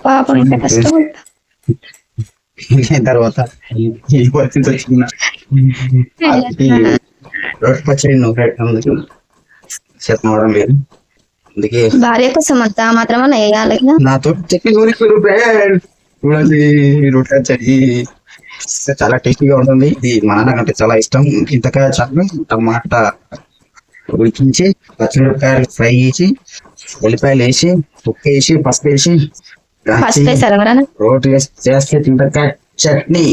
పాపం ఇంత కష్టపడ్డా తర్వాత ఈ పరిస్థితి వచ్చింది. రోడ్డు పచ్చడి అందుకు చెప్పడం లేదు. అందుకే భార్య కోసం అంతా మాత్రమే వేయాలి నాతో చట్నీ చూడండి. రోడ్డు పచ్చడి చాలా టేస్టీగా ఉంటుంది. ఇది మా నాన్నకంటే చాలా ఇష్టం. చింతకాయ చారు, టమాటా ఉడికించి, పచ్చిమిరపకాయలు ఫ్రై చేసి, ఉల్లిపాయలు వేసి, ఉప్పు వేసి, పసుపు వేసి రోటి చేస్తే చింతకాయ చట్నీ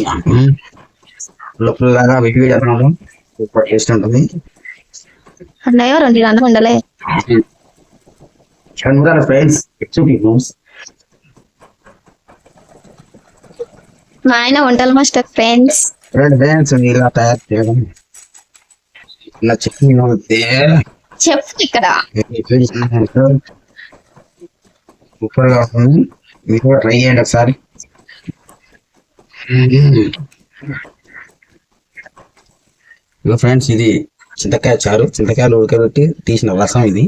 లోపలగా విడివి జరగడం సూపర్ టేస్ట్ ఉంటుంది. అన్నయ్య 2 అన్నం ఉండలే ఫ్రెండ్స్. మా ఆయన వంటలు మాస్టర్ ఫ్రెండ్స్. ఇలా తయారు చేయడం ఇలా చట్నీ చెప్పు ఇక్కడ సూపర్ గా ఉంటుంది. మీరు కూడా ట్రై చేయండి ఒకసారి. ఫ్రెండ్స్, ఇది చింతకాయ చారు. చింతకాయలు ఉడకబెట్టి తీసిన రసం ఇది.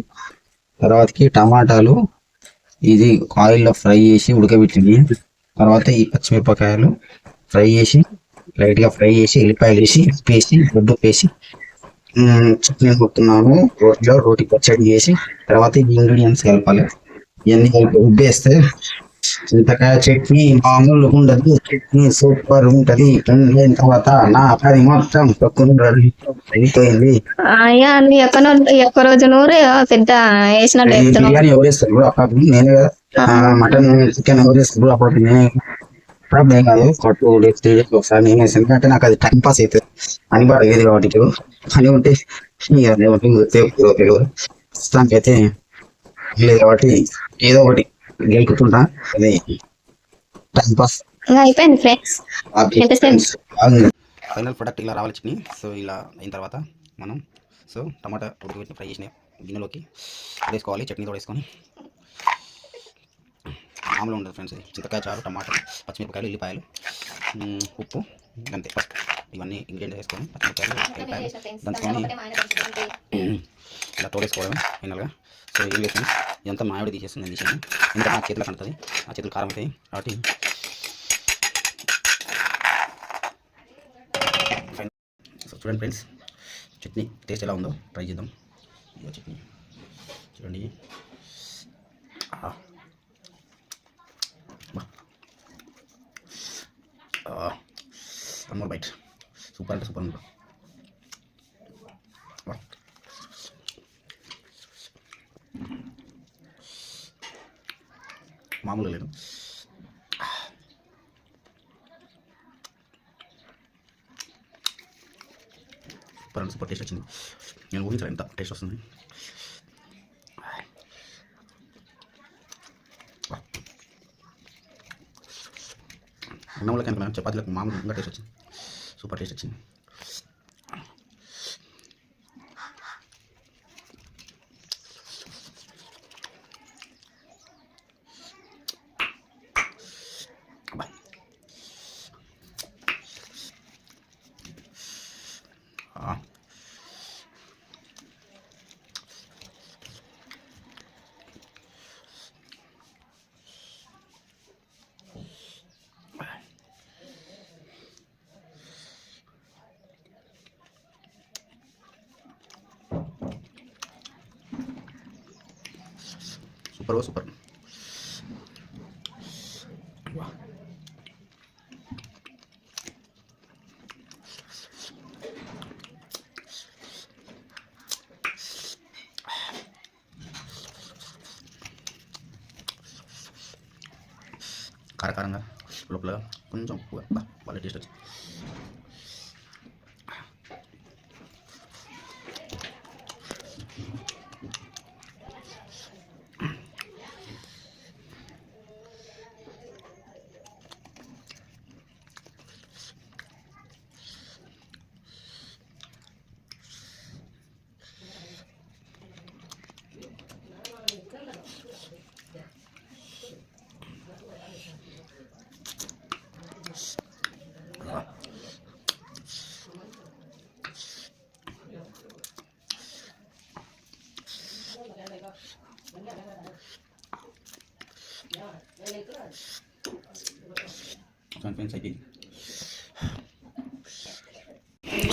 తర్వాతకి టమాటాలు ఇది ఆయిల్లో ఫ్రై చేసి ఉడకబెట్టింది. తర్వాత ఈ పచ్చిమిరపకాయలు ఫ్రై చేసి లైట్గా ఫ్రై చేసి, ఎల్లిపాయలు వేసి, వేసి గుడ్డు వేసి చట్నీ కొడుతున్నాను. రోటిలో రోటి పచ్చడి చేసి తర్వాత ఈ ఇంగ్రీడియంట్స్ కలపాలి. ఇవన్నీ కలిపి ఉబ్బేస్తే చింతకాయ చట్నీ మామూలు ఉండదు. చట్నీ సూపర్ ఉంటది. తర్వాత నా పది మొత్తం అయిపోయింది. ఒక్క రోజు నూరు పెద్ద బిర్యానీ ఎవరేస్తారు అప్పుడు నేనే కదా. మటన్ చికెన్ ఎవరేస్తారు అప్పుడు నేనే. ప్రాబ్లం కాదు. 2 days 3 days ఒకసారి నేను వేసాను. ఎందుకంటే నాకు అది టైం పాస్ అవుతుంది. అని బాగా ఏది కాబట్టి అని ఉంటే ప్రస్తుతానికి అయితే లేదు కాబట్టి ఏదో ఒకటి గెలుకుతుంటా. అది టైం పాస్ అయిపోయింది ఫ్రెండ్స్. ఫైనల్ ప్రొడక్ట్ ఇలా రావాలి చట్నీ. సో ఇలా అయిన తర్వాత మనం టమాటా ఉడకబెట్టి ఫ్రై చేసిన గిన్నెలోకి వేసుకోవాలి. చట్నీతో వేసుకొని మామూలు ఉండదు ఫ్రెండ్స్. ఇది చింతకాయ చారు, టమాటా, పచ్చిమిరపకాయలు, ఎల్లిపాయలు, ఉప్పు, అంతే. ఇవన్నీ ఇంగ్రీడియంట్స్ వేసుకొని పచ్చిమిరపకాయలు, ఎల్లిపాయలు దంచుకొని ఇలా తోడేసుకోవడం ఫైనల్గా. సో ఏం లేదు ఫ్రెండ్స్, ఇదంతా మావిడ తీసేస్తుంది. నేను తీసాను ఎందుకంటే నా చేతిలో కంటుంది. ఆ చేతులు కారం అవుతాయి కాబట్టి. సో చూడండి ఫ్రెండ్స్, చట్నీ టేస్ట్ ఎలా ఉందో ట్రై చేద్దాం. ఇదో చట్నీ చూడండి. One more bite. సూపర్ అంటే సూపర్ ఉంది. మామూలు లేదు. సూపర్ అంటే సూపర్ టేస్ట్ వచ్చింది. నేను ఊహించలేదు ఎంత టేస్ట్ వస్తుంది. అన్నంలోకి అనుకున్నాను, చపాతీలకు మామూలుగా టేస్ట్ వచ్చింది. సూపర్ టేస్ట్ వచ్చింది. Super super. కారకారంగా లోపల కొంచెం వాళ్ళ టేస్ట్ వచ్చింది.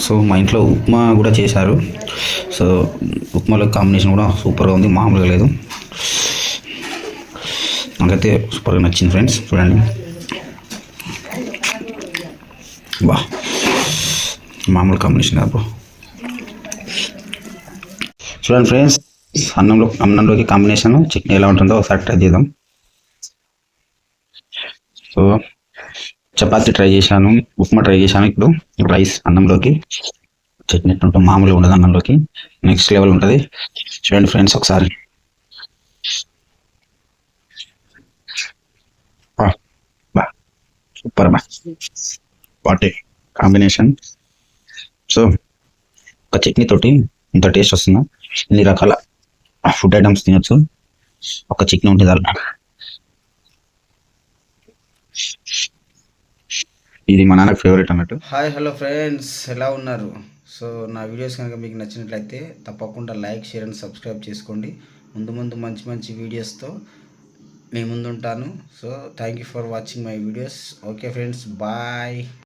సో మా ఇంట్లో ఉప్మా కూడా చేశారు. సో ఉప్మాలో కాంబినేషన్ కూడా సూపర్గా ఉంది, మామూలుగా లేదు. నాకైతే సూపర్గా నచ్చింది ఫ్రెండ్స్. చూడండి, బా మామూలు కాంబినేషన్ కాదు. చూడండి ఫ్రెండ్స్, అన్నంలోకి కాంబినేషన్ చట్నీ ఎలా ఉంటుందో ఒకసారి ట్రై చేద్దాం. సో చపాతీ ట్రై చేశాను, ఉప్మా ట్రై చేశాను. ఇప్పుడు రైస్ అన్నంలోకి చట్నీ ఎట్లుంటుంది, మామూలుగా ఉండదు, అన్నంలోకి నెక్స్ట్ లెవెల్ ఉంటుంది. చూడండి ఫ్రెండ్స్ ఒకసారి. బా సూపర్ బా, వాటి కాంబినేషన్. సో ఒక చట్నీ తోటి ఇంత టేస్ట్ వస్తుందా? ఇన్ని రకాల ఫుడ్ ఐటమ్స్ తినొచ్చు ఒక చట్నీ ఉంటుంది అలా. ఇది మా నాన్నకు ఫేవరెట్ అన్నట్టు. హాయ్ హలో ఫ్రెండ్స్, ఎలా ఉన్నారు? సో నా వీడియోస్ కనుక మీకు నచ్చినట్లయితే తప్పకుండా లైక్, షేర్ అండ్ సబ్స్క్రైబ్ చేసుకోండి. ముందు మంచి మంచి వీడియోస్తో మీ ముందు ఉంటాను. So thank you for watching my videos. Okay friends, bye.